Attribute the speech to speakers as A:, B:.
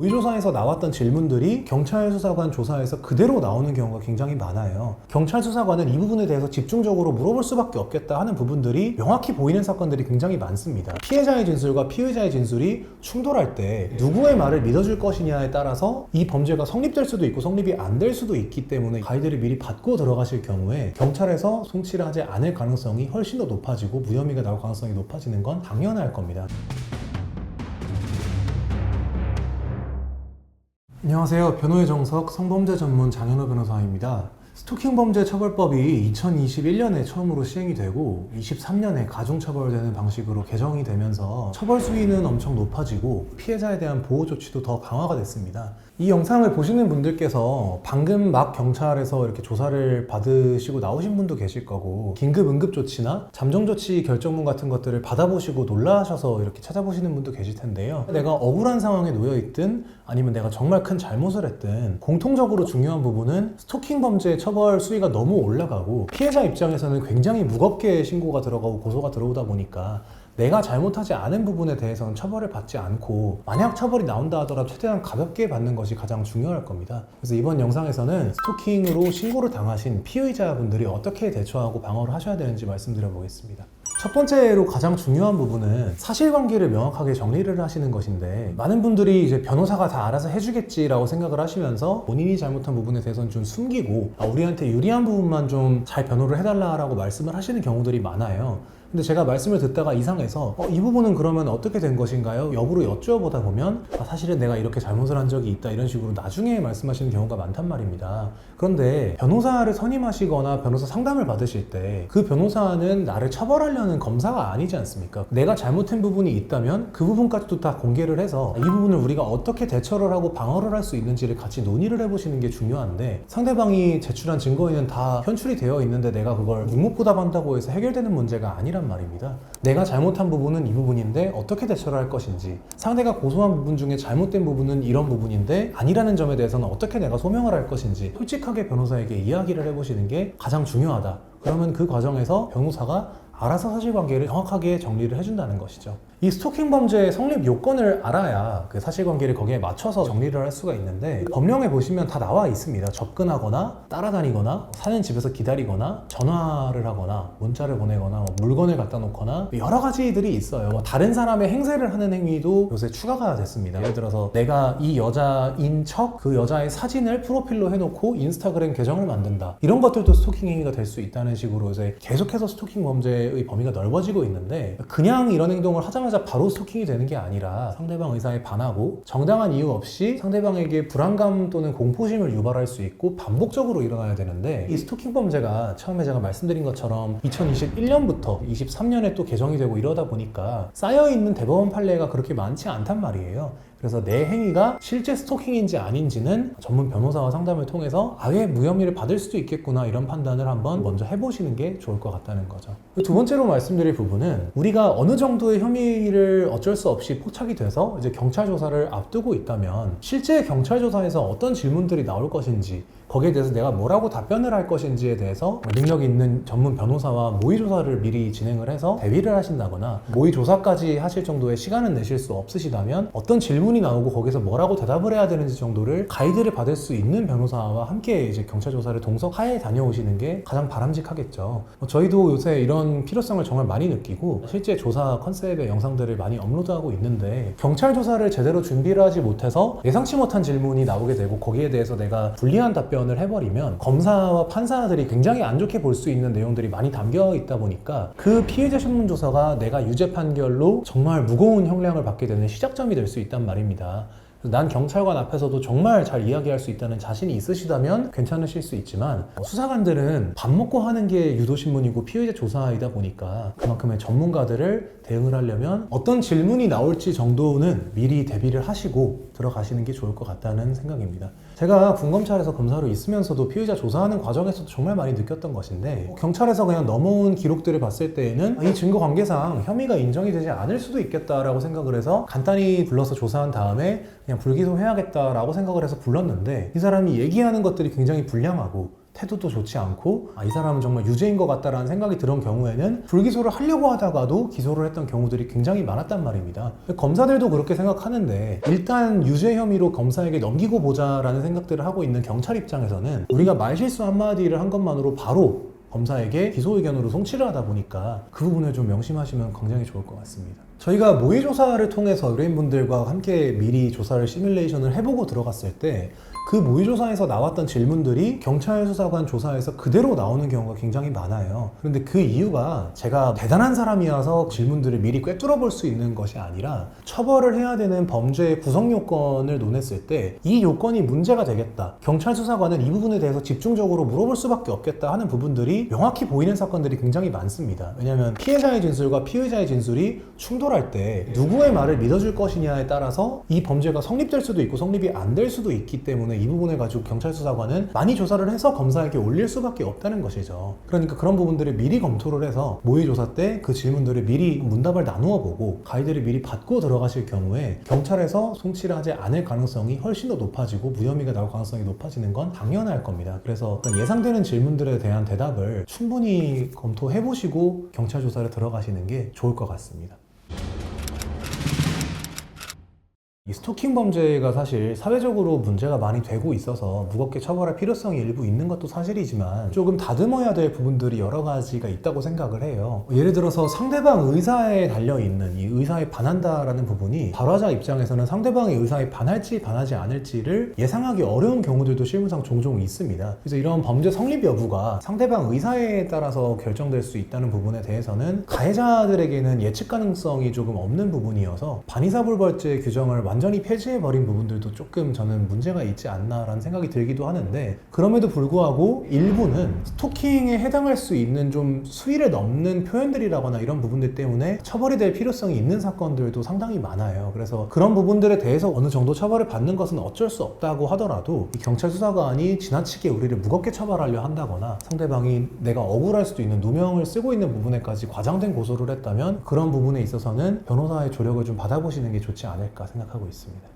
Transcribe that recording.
A: 모의조사에서 나왔던 질문들이 경찰 수사관 조사에서 그대로 나오는 경우가 굉장히 많아요. 경찰 수사관은 이 부분에 대해서 집중적으로 물어볼 수밖에 없겠다 하는 부분들이 명확히 보이는 사건들이 굉장히 많습니다. 피해자의 진술과 피의자의 진술이 충돌할 때 누구의 말을 믿어줄 것이냐에 따라서 이 범죄가 성립될 수도 있고 성립이 안 될 수도 있기 때문에 가이드를 미리 받고 들어가실 경우에 경찰에서 송치를 하지 않을 가능성이 훨씬 더 높아지고 무혐의가 나올 가능성이 높아지는 건 당연할 겁니다. 안녕하세요. 변호의 정석 성범죄 전문 장현호 변호사입니다. 스토킹 범죄 처벌법이 2021년에 처음으로 시행이 되고 23년에 가중처벌되는 방식으로 개정이 되면서 처벌 수위는 엄청 높아지고 피해자에 대한 보호 조치도 더 강화가 됐습니다. 이 영상을 보시는 분들께서 방금 막 경찰에서 이렇게 조사를 받으시고 나오신 분도 계실 거고 긴급 응급조치나 잠정조치 결정문 같은 것들을 받아보시고 놀라셔서 이렇게 찾아보시는 분도 계실 텐데요. 내가 억울한 상황에 놓여있든 아니면 내가 정말 큰 잘못을 했든 공통적으로 중요한 부분은 스토킹 범죄 처벌 수위가 너무 올라가고 피해자 입장에서는 굉장히 무겁게 신고가 들어가고 고소가 들어오다 보니까 내가 잘못하지 않은 부분에 대해서는 처벌을 받지 않고 만약 처벌이 나온다 하더라도 최대한 가볍게 받는 것이 가장 중요할 겁니다. 그래서 이번 영상에서는 스토킹으로 신고를 당하신 피의자분들이 어떻게 대처하고 방어를 하셔야 되는지 말씀드려 보겠습니다. 첫 번째로 가장 중요한 부분은 사실관계를 명확하게 정리를 하시는 것인데 많은 분들이 이제 변호사가 다 알아서 해주겠지라고 생각을 하시면서 본인이 잘못한 부분에 대해서는 좀 숨기고 우리한테 유리한 부분만 좀 잘 변호를 해달라고 말씀을 하시는 경우들이 많아요. 근데 제가 말씀을 듣다가 이상해서 이 부분은 그러면 어떻게 된 것인가요? 역으로 여쭈어보다 보면 사실은 내가 이렇게 잘못을 한 적이 있다 이런 식으로 나중에 말씀하시는 경우가 많단 말입니다. 그런데 변호사를 선임하시거나 변호사 상담을 받으실 때 그 변호사는 나를 처벌하려는 검사가 아니지 않습니까? 내가 잘못한 부분이 있다면 그 부분까지도 다 공개를 해서 이 부분을 우리가 어떻게 대처를 하고 방어를 할 수 있는지를 같이 논의를 해보시는 게 중요한데 상대방이 제출한 증거에는 다 현출이 되어 있는데 내가 그걸 묵묵부답한다고 해서 해결되는 문제가 아니라 말입니다. 내가 잘못한 부분은 이 부분인데 어떻게 대처를 할 것인지 상대가 고소한 부분 중에 잘못된 부분은 이런 부분인데 아니라는 점에 대해서는 어떻게 내가 소명을 할 것인지 솔직하게 변호사에게 이야기를 해보시는 게 가장 중요하다. 그러면 그 과정에서 변호사가 알아서 사실관계를 정확하게 정리를 해준다는 것이죠. 이 스토킹 범죄의 성립 요건을 알아야 그 사실관계를 거기에 맞춰서 정리를 할 수가 있는데 법령에 보시면 다 나와 있습니다. 접근하거나 따라다니거나 사는 집에서 기다리거나 전화를 하거나 문자를 보내거나 물건을 갖다 놓거나 여러 가지들이 있어요. 다른 사람의 행세를 하는 행위도 요새 추가가 됐습니다. 예를 들어서 내가 이 여자인 척 그 여자의 사진을 프로필로 해놓고 인스타그램 계정을 만든다. 이런 것들도 스토킹 행위가 될 수 있다는 식으로 요새 계속해서 스토킹 범죄의 범위가 넓어지고 있는데 그냥 이런 행동을 하자마자 바로 스토킹이 되는 게 아니라 상대방 의사에 반하고 정당한 이유 없이 상대방에게 불안감 또는 공포심을 유발할 수 있고 반복적으로 일어나야 되는데 이 스토킹 범죄가 처음에 제가 말씀드린 것처럼 2021년부터 23년에 또 개정이 되고 이러다 보니까 쌓여있는 대법원 판례가 그렇게 많지 않단 말이에요. 그래서 내 행위가 실제 스토킹인지 아닌지는 전문 변호사와 상담을 통해서 아예 무혐의를 받을 수도 있겠구나 이런 판단을 한번 먼저 해보시는 게 좋을 것 같다는 거죠. 두 번째로 말씀드릴 부분은 우리가 어느 정도의 혐의를 어쩔 수 없이 포착이 돼서 이제 경찰 조사를 앞두고 있다면 실제 경찰 조사에서 어떤 질문들이 나올 것인지 거기에 대해서 내가 뭐라고 답변을 할 것인지에 대해서 능력 있는 전문 변호사와 모의 조사를 미리 진행을 해서 대비를 하신다거나 모의 조사까지 하실 정도의 시간은 내실 수 없으시다면 어떤 질문이 나오고 거기서 뭐라고 대답을 해야 되는지 정도를 가이드를 받을 수 있는 변호사와 함께 이제 경찰 조사를 동석하에 다녀오시는 게 가장 바람직하겠죠. 저희도 요새 이런 필요성을 정말 많이 느끼고 실제 조사 컨셉의 영상들을 많이 업로드하고 있는데 경찰 조사를 제대로 준비를 하지 못해서 예상치 못한 질문이 나오게 되고 거기에 대해서 내가 불리한 답변을 해버리면 검사와 판사들이 굉장히 안 좋게 볼 수 있는 내용들이 많이 담겨 있다 보니까 그 피해자 신문조사가 내가 유죄 판결로 정말 무거운 형량을 받게 되는 시작점이 될 수 있단 말입니다. 난 경찰관 앞에서도 정말 잘 이야기할 수 있다는 자신이 있으시다면 괜찮으실 수 있지만 수사관들은 밥 먹고 하는 게 유도신문이고 피의자 조사이다 보니까 그만큼의 전문가들을 대응을 하려면 어떤 질문이 나올지 정도는 미리 대비를 하시고 들어가시는 게 좋을 것 같다는 생각입니다. 제가 군검찰에서 검사로 있으면서도 피의자 조사하는 과정에서도 정말 많이 느꼈던 것인데 경찰에서 그냥 넘어온 기록들을 봤을 때에는 이 증거 관계상 혐의가 인정이 되지 않을 수도 있겠다라고 생각을 해서 간단히 불러서 조사한 다음에 그냥 불기소해야겠다라고 생각을 해서 불렀는데 이 사람이 얘기하는 것들이 굉장히 불량하고 태도도 좋지 않고 이 사람은 정말 유죄인 것 같다라는 생각이 들은 경우에는 불기소를 하려고 하다가도 기소를 했던 경우들이 굉장히 많았단 말입니다. 검사들도 그렇게 생각하는데 일단 유죄 혐의로 검사에게 넘기고 보자라는 생각들을 하고 있는 경찰 입장에서는 우리가 말실수 한마디를 한 것만으로 바로 검사에게 기소 의견으로 송치를 하다 보니까 그 부분을 좀 명심하시면 굉장히 좋을 것 같습니다. 저희가 모의 조사를 통해서 의뢰인분들과 함께 미리 조사를 시뮬레이션을 해보고 들어갔을 때 그 모의 조사에서 나왔던 질문들이 경찰 수사관 조사에서 그대로 나오는 경우가 굉장히 많아요. 그런데 그 이유가 제가 대단한 사람이어서 질문들을 미리 꿰뚫어 볼 수 있는 것이 아니라 처벌을 해야 되는 범죄의 구성 요건을 논했을 때 이 요건이 문제가 되겠다, 경찰 수사관은 이 부분에 대해서 집중적으로 물어볼 수밖에 없겠다 하는 부분들이 명확히 보이는 사건들이 굉장히 많습니다. 왜냐하면 피해자의 진술과 피의자의 진술이 충돌할 때 누구의 말을 믿어줄 것이냐에 따라서 이 범죄가 성립될 수도 있고 성립이 안 될 수도 있기 때문에 이 부분에 가지고 경찰 수사관은 많이 조사를 해서 검사에게 올릴 수밖에 없다는 것이죠. 그러니까 그런 부분들을 미리 검토를 해서 모의 조사 때 그 질문들을 미리 문답을 나누어 보고 가이드를 미리 받고 들어가실 경우에 경찰에서 송치를 하지 않을 가능성이 훨씬 더 높아지고 무혐의가 나올 가능성이 높아지는 건 당연할 겁니다. 그래서 예상되는 질문들에 대한 대답을 충분히 검토해 보시고 경찰 조사를 들어가시는 게 좋을 것 같습니다. 이 스토킹 범죄가 사실 사회적으로 문제가 많이 되고 있어서 무겁게 처벌할 필요성이 일부 있는 것도 사실이지만 조금 다듬어야 될 부분들이 여러 가지가 있다고 생각을 해요. 예를 들어서 상대방 의사에 달려있는 이 의사에 반한다라는 부분이 발화자 입장에서는 상대방의 의사에 반할지 반하지 않을지를 예상하기 어려운 경우들도 실무상 종종 있습니다. 그래서 이런 범죄 성립 여부가 상대방 의사에 따라서 결정될 수 있다는 부분에 대해서는 가해자들에게는 예측 가능성이 조금 없는 부분이어서 반의사불벌죄 규정을 완전히 폐지해버린 부분들도 조금 저는 문제가 있지 않나라는 생각이 들기도 하는데, 그럼에도 불구하고 일부는 스토킹에 해당할 수 있는 좀 수위를 넘는 표현들이라거나 이런 부분들 때문에 처벌이 될 필요성이 있는 사건들도 상당히 많아요. 그래서 그런 부분들에 대해서 어느 정도 처벌을 받는 것은 어쩔 수 없다고 하더라도 이 경찰 수사관이 지나치게 우리를 무겁게 처벌하려 한다거나 상대방이 내가 억울할 수도 있는 누명을 쓰고 있는 부분에까지 과장된 고소를 했다면 그런 부분에 있어서는 변호사의 조력을 좀 받아보시는 게 좋지 않을까 생각하고 있습니다.